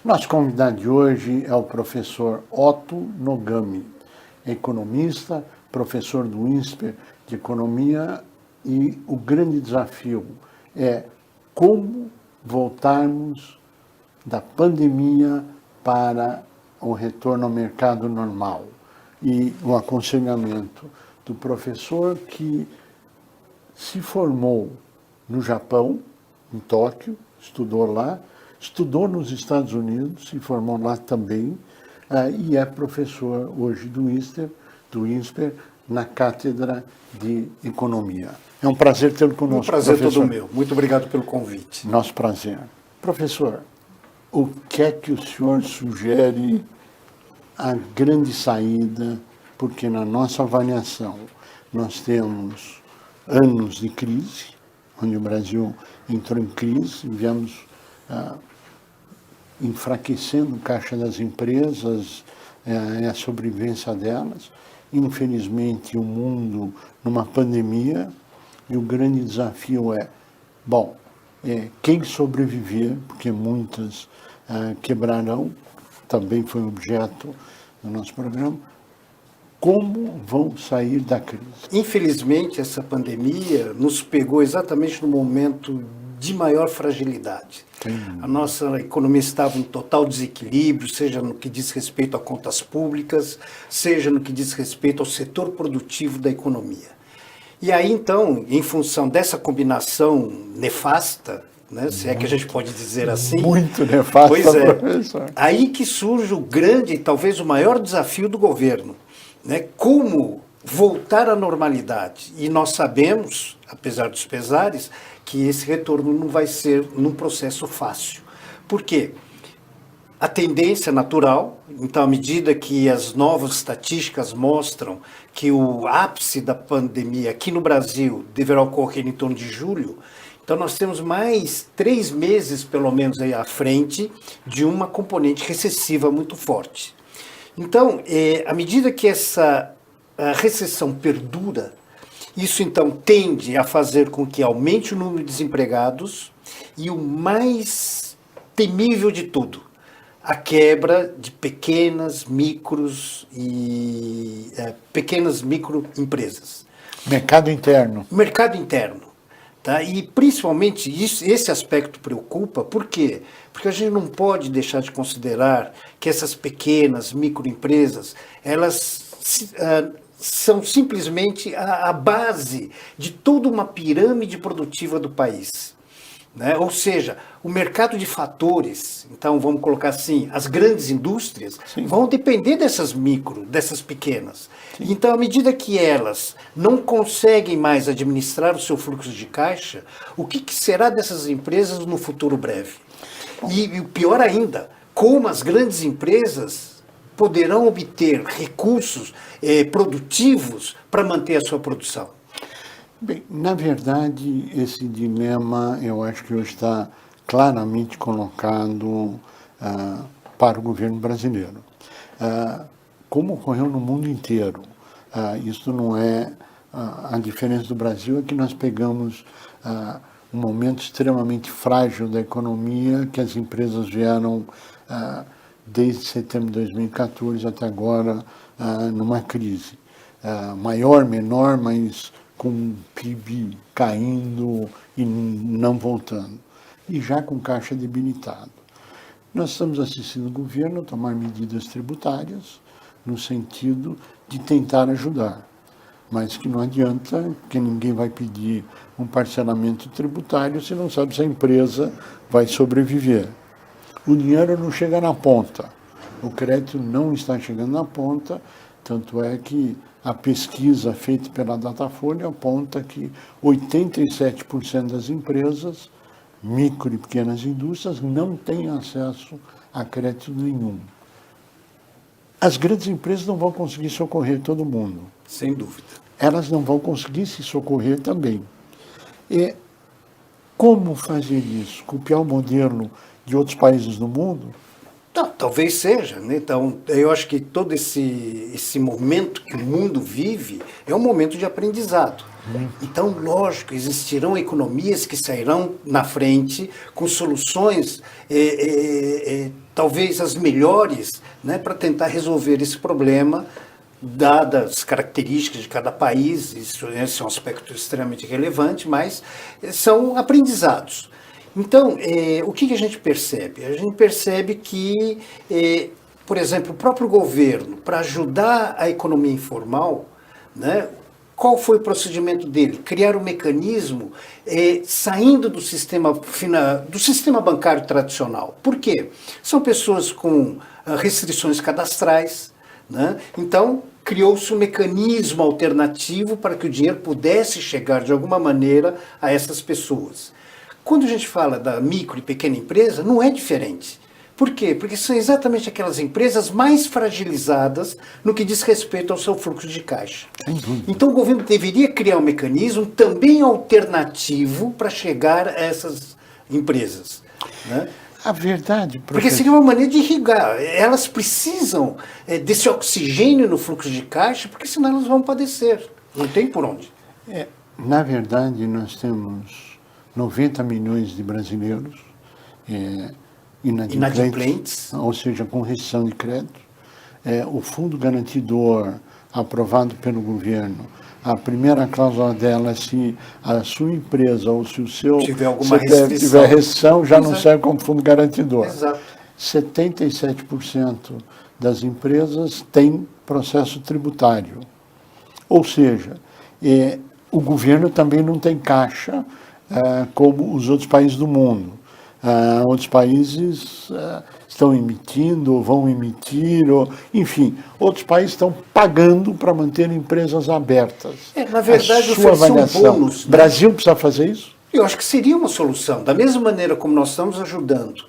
Nosso convidado de hoje é o professor Otto Nogami, economista, professor do INSPER de Economia, e o grande desafio é como voltarmos da pandemia para o retorno ao mercado normal. E o aconselhamento do professor que se formou no Japão, em Tóquio, estudou lá, estudou nos Estados Unidos, se formou lá também, e é professor hoje do INSPER, na Cátedra de Economia. É um prazer tê-lo conosco, Um prazer professor. todo meu. Muito obrigado pelo convite. Nosso prazer. Professor, o que é que o senhor sugere a grande saída? Porque na nossa avaliação nós temos anos de crise, onde o Brasil entrou em crise, viemos enfraquecendo o caixa das empresas e a sobrevivência delas. Infelizmente, o mundo numa pandemia, e o grande desafio é, quem sobreviver, porque muitas quebrarão, também foi objeto do nosso programa, como vão sair da crise? Infelizmente, essa pandemia nos pegou exatamente no momento de maior fragilidade. A nossa economia estava em total desequilíbrio, seja no que diz respeito a contas públicas, seja no que diz respeito ao setor produtivo da economia. E aí, então, em função dessa combinação nefasta, né, se é que a gente pode dizer assim. Muito nefasta, pois é, professor. Aí que surge o grande e talvez o maior desafio do governo, né? Como voltar à normalidade. E nós sabemos, apesar dos pesares, que esse retorno não vai ser num processo fácil. Por quê? A tendência natural, então, à medida que as novas estatísticas mostram que o ápice da pandemia aqui no Brasil deverá ocorrer em torno de julho, então nós temos mais 3 meses, pelo menos, aí à frente de uma componente recessiva muito forte. Então, à medida que essa recessão perdura, isso então tende a fazer com que aumente o número de desempregados e o mais temível de tudo, a quebra de pequenas microempresas. Mercado interno. Mercado interno. Tá? E principalmente esse aspecto preocupa, por quê? Porque a gente não pode deixar de considerar que essas pequenas microempresas, elas são simplesmente a base de toda uma pirâmide produtiva do país. Né? Ou seja, o mercado de fatores, então vamos colocar assim, as grandes indústrias vão depender dessas pequenas. Então, à medida que elas não conseguem mais administrar o seu fluxo de caixa, o que será dessas empresas no futuro breve? E o pior ainda, como as grandes empresas poderão obter recursos produtivos para manter a sua produção? Bem, na verdade, esse dilema eu acho que hoje está claramente colocado para o governo brasileiro. Como ocorreu no mundo inteiro, isso não é... a diferença do Brasil é que nós pegamos um momento extremamente frágil da economia, que as empresas vieram desde setembro de 2014 até agora numa crise. Maior, menor, mas com o PIB caindo e não voltando, e já com caixa debilitado. Nós estamos assistindo o governo a tomar medidas tributárias no sentido de tentar ajudar, mas que não adianta, que ninguém vai pedir um parcelamento tributário se não sabe se a empresa vai sobreviver. O dinheiro não chega na ponta, o crédito não está chegando na ponta, tanto é que a pesquisa feita pela Datafolha aponta que 87% das empresas, micro e pequenas indústrias, não têm acesso a crédito nenhum. As grandes empresas não vão conseguir socorrer todo mundo. Sem dúvida. Elas não vão conseguir se socorrer também. E como fazer isso? Copiar o modelo de outros países do mundo? Talvez seja, né? Então, eu acho que todo esse momento que o mundo vive é um momento de aprendizado. Então, lógico, existirão economias que sairão na frente com soluções, talvez as melhores, né, para tentar resolver esse problema, dadas as características de cada país. Esse é um aspecto extremamente relevante, mas são aprendizados. Então, o que a gente percebe? A gente percebe que, por exemplo, o próprio governo, para ajudar a economia informal, né, qual foi o procedimento dele? Criar um mecanismo saindo do sistema bancário tradicional. Por quê? São pessoas com restrições cadastrais, né? Então, criou-se um mecanismo alternativo para que o dinheiro pudesse chegar de alguma maneira a essas pessoas. Quando a gente fala da micro e pequena empresa, não é diferente. Por quê? Porque são exatamente aquelas empresas mais fragilizadas no que diz respeito ao seu fluxo de caixa. Então o governo deveria criar um mecanismo também alternativo para chegar a essas empresas, né? A verdade, professor... Porque seria uma maneira de irrigar. Elas precisam desse oxigênio no fluxo de caixa, porque senão elas vão padecer. Não tem por onde. Na verdade, nós temos 90 milhões de brasileiros inadimplentes, ou seja, com restrição de crédito. O fundo garantidor aprovado pelo governo, a primeira cláusula dela é se a sua empresa ou se o seu CPF tiver restrição, já não serve como fundo garantidor. Exato. 77% das empresas têm processo tributário. Ou seja, o governo também não tem caixa como os outros países do mundo. Outros países estão emitindo, ou vão emitir, enfim, outros países estão pagando para manter empresas abertas. Na verdade, sua avaliação, um bônus, né? Brasil precisa fazer isso? Eu acho que seria uma solução. Da mesma maneira como nós estamos ajudando,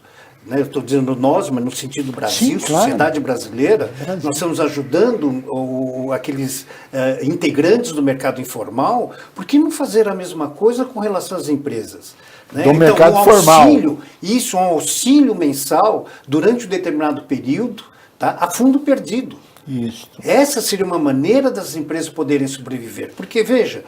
né? Eu estou dizendo nós, mas no sentido Brasil, sim, claro. Sociedade brasileira, nós estamos ajudando aqueles integrantes do mercado informal, por que não fazer a mesma coisa com relação às empresas? Né? Do mercado formal. Um auxílio mensal durante um determinado período, tá? A fundo perdido. Isso. Essa seria uma maneira das empresas poderem sobreviver. Porque, veja,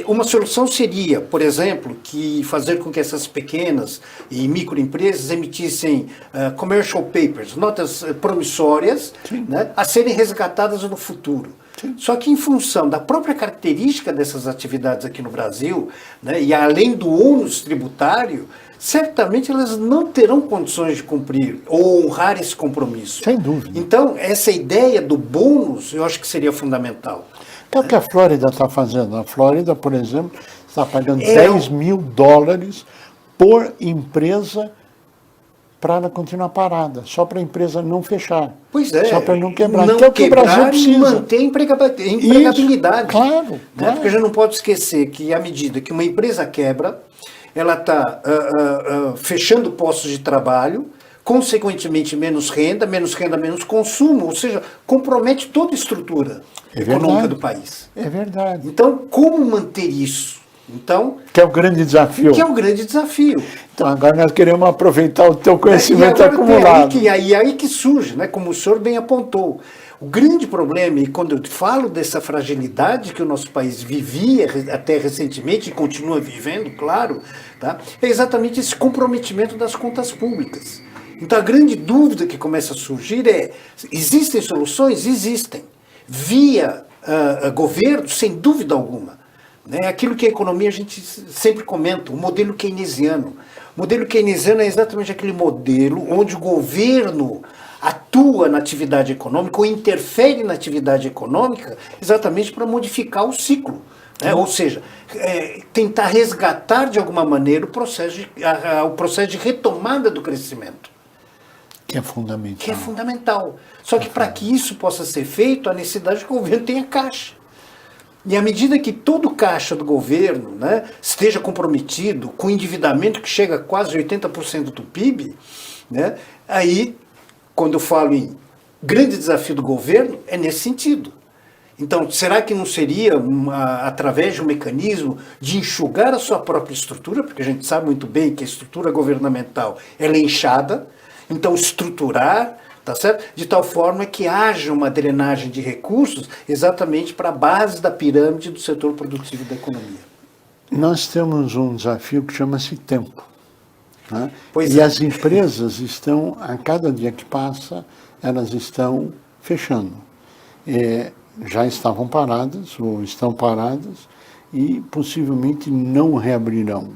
uma solução seria, por exemplo, que fazer com que essas pequenas e microempresas emitissem commercial papers, notas promissórias, né, a serem resgatadas no futuro. Sim. Só que em função da própria característica dessas atividades aqui no Brasil, né, e além do ônus tributário, certamente elas não terão condições de cumprir ou honrar esse compromisso. Sem dúvida. Então, essa ideia do bônus, eu acho que seria fundamental. É o que a Flórida está fazendo. A Flórida, por exemplo, está pagando $10 mil por empresa para ela continuar parada, só para a empresa não fechar. Pois é. Só para não quebrar. Não então, é o que o Brasil precisa. E manter a empregabilidade. Isso, claro, né? claro. Porque a gente não pode esquecer que, à medida que uma empresa quebra, ela está fechando postos de trabalho, consequentemente menos renda, menos consumo, ou seja, compromete toda a estrutura econômica do país. É verdade. Então, como manter isso? Então, que é o grande desafio. Que é o grande desafio. Então, agora nós queremos aproveitar o teu conhecimento acumulado. Aí que surge, né, como o senhor bem apontou. O grande problema, e quando eu falo dessa fragilidade que o nosso país vivia até recentemente, e continua vivendo, claro, tá, é exatamente esse comprometimento das contas públicas. Então, a grande dúvida que começa a surgir é, existem soluções? Existem. Via governo, sem dúvida alguma. Né? Aquilo que a economia a gente sempre comenta, o modelo keynesiano. O modelo keynesiano é exatamente aquele modelo onde o governo atua na atividade econômica ou interfere na atividade econômica exatamente para modificar o ciclo. Né? Ou seja, tentar resgatar de alguma maneira o processo de retomada do crescimento. Que é fundamental. Que é fundamental. Só que para que isso possa ser feito, a necessidade que o governo tenha caixa. E à medida que todo o caixa do governo, né, esteja comprometido com o endividamento que chega a quase 80% do PIB, né, aí, quando eu falo em grande desafio do governo, é nesse sentido. Então, será que não seria através de um mecanismo de enxugar a sua própria estrutura, porque a gente sabe muito bem que a estrutura governamental ela é inchada, então estruturar, tá certo? De tal forma que haja uma drenagem de recursos exatamente para a base da pirâmide do setor produtivo da economia. Nós temos um desafio que chama-se tempo. Né? Pois E é. as empresas estão, a cada dia que passa, elas estão fechando. Já estavam paradas, ou estão paradas, e possivelmente não reabrirão.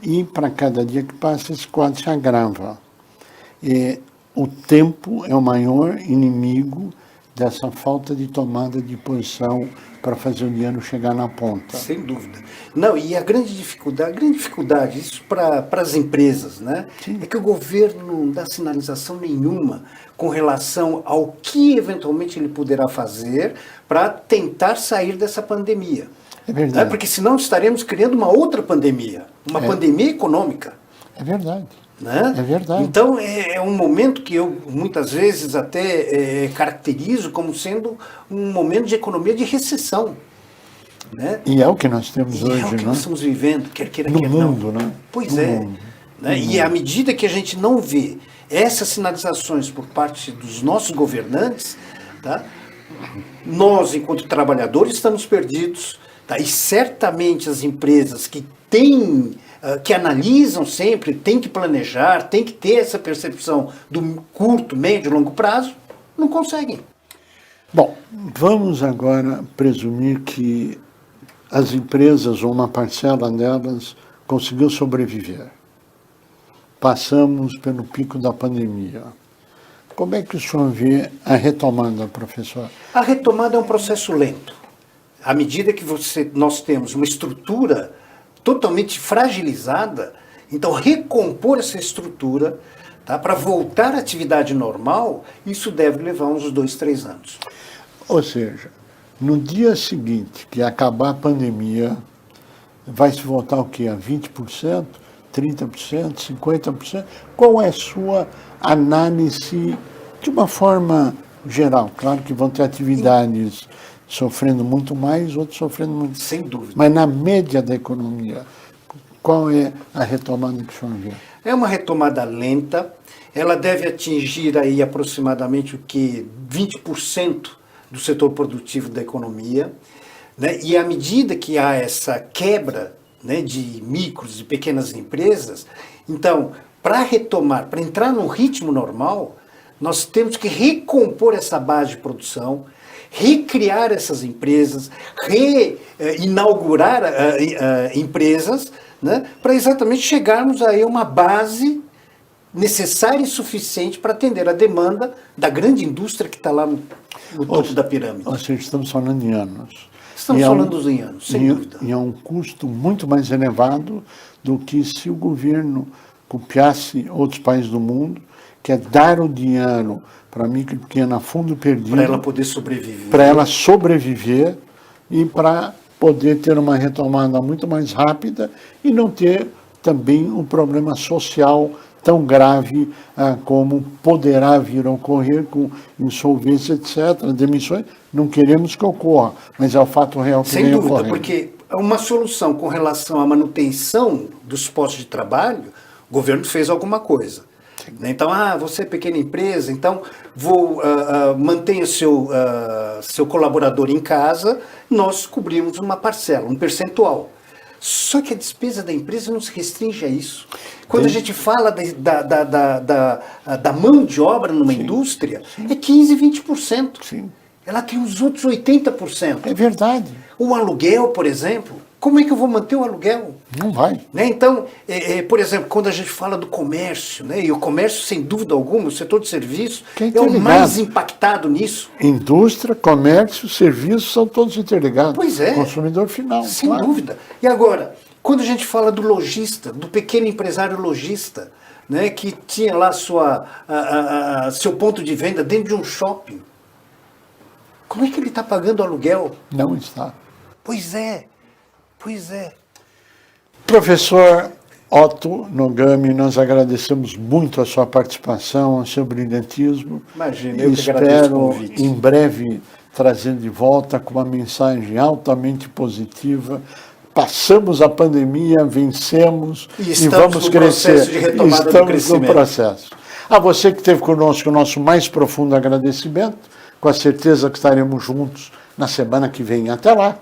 E para cada dia que passa, esse quadro se agrava. O tempo é o maior inimigo dessa falta de tomada de posição para fazer o dinheiro chegar na ponta. Sem dúvida. Não, e a grande dificuldade, isso para as empresas, né? Sim. É que o governo não dá sinalização nenhuma com relação ao que eventualmente ele poderá fazer para tentar sair dessa pandemia. É verdade. Né? Porque senão estaremos criando uma outra pandemia, uma pandemia econômica. É verdade. Né? É verdade. Então é um momento que eu muitas vezes até caracterizo como sendo um momento de economia de recessão. Né? E é o que nós temos E hoje, é o que né? nós estamos vivendo, quer queira, No quer mundo, não. né? Pois No é. mundo. Né? E à medida que a gente não vê essas sinalizações por parte dos nossos governantes, tá? Nós, enquanto trabalhadores, estamos perdidos. Tá? E certamente as empresas que têm, que analisam sempre, têm que planejar, têm que ter essa percepção do curto, médio e longo prazo, não conseguem. Bom, vamos agora presumir que as empresas, ou uma parcela delas, conseguiu sobreviver. Passamos pelo pico da pandemia. Como é que o senhor vê a retomada, professor? A retomada é um processo lento. À medida que nós temos uma estrutura totalmente fragilizada, então recompor essa estrutura, tá, para voltar à atividade normal, isso deve levar uns 2, 3 anos. Ou seja, no dia seguinte que acabar a pandemia, vai se voltar o quê? A 20%, 30%, 50%? Qual é a sua análise de uma forma geral? Claro que vão ter atividades sofrendo muito mais, outros sofrendo muito. Sem dúvida. Mas na média da economia, qual é a retomada que o senhor vê? É uma retomada lenta, ela deve atingir aí aproximadamente o que 20% do setor produtivo da economia, né? E à medida que há essa quebra, né, de micros e pequenas empresas, então, para retomar, para entrar num ritmo normal, nós temos que recompor essa base de produção, recriar essas empresas, inaugurar empresas, né, para exatamente chegarmos aí a uma base necessária e suficiente para atender a demanda da grande indústria que está lá no topo da pirâmide. Ou seja, estamos falando em anos. Estamos falando em anos, sem dúvida. E é um custo muito mais elevado do que se o governo copiasse outros países do mundo, que é dar o dinheiro para a micro e pequena fundo perdido. Para ela poder sobreviver. Para ela sobreviver e para poder ter uma retomada muito mais rápida e não ter também um problema social tão grave como poderá vir a ocorrer com insolvência, etc., demissões. Não queremos que ocorra, mas é o fato real que sem vem dúvida, ocorrendo. porque uma solução com relação à manutenção dos postos de trabalho, o governo fez alguma coisa. Então, você é pequena empresa, então mantenha seu colaborador em casa, nós cobrimos uma parcela, um percentual. Só que a despesa da empresa não se restringe a isso. Quando a gente fala da mão de obra numa indústria, é 15%, 20%. Sim. Ela tem os outros 80%. É verdade. O aluguel, por exemplo, como é que eu vou manter o aluguel? Não vai. Né? Então, por exemplo, quando a gente fala do comércio, né? E o comércio, sem dúvida alguma, o setor de serviços Que é é o interligado. mais impactado nisso. Indústria, comércio, serviços são todos interligados. Pois é. Consumidor final. Sem claro. dúvida. E agora, quando a gente fala do lojista, do pequeno empresário lojista, né? Que tinha lá seu ponto de venda dentro de um shopping, como é que ele está pagando aluguel? Não está. Pois é. Pois é. Professor Otto Nogami, nós agradecemos muito a sua participação, o seu brilhantismo. Imagina, eu que agradeço o Espero convite. em breve trazer de volta com uma mensagem altamente positiva. Passamos a pandemia, vencemos E e estamos vamos no crescer. processo de retomada do Estamos no crescimento. processo. A você que esteve conosco, o nosso mais profundo agradecimento, com a certeza que estaremos juntos na semana que vem. Até lá!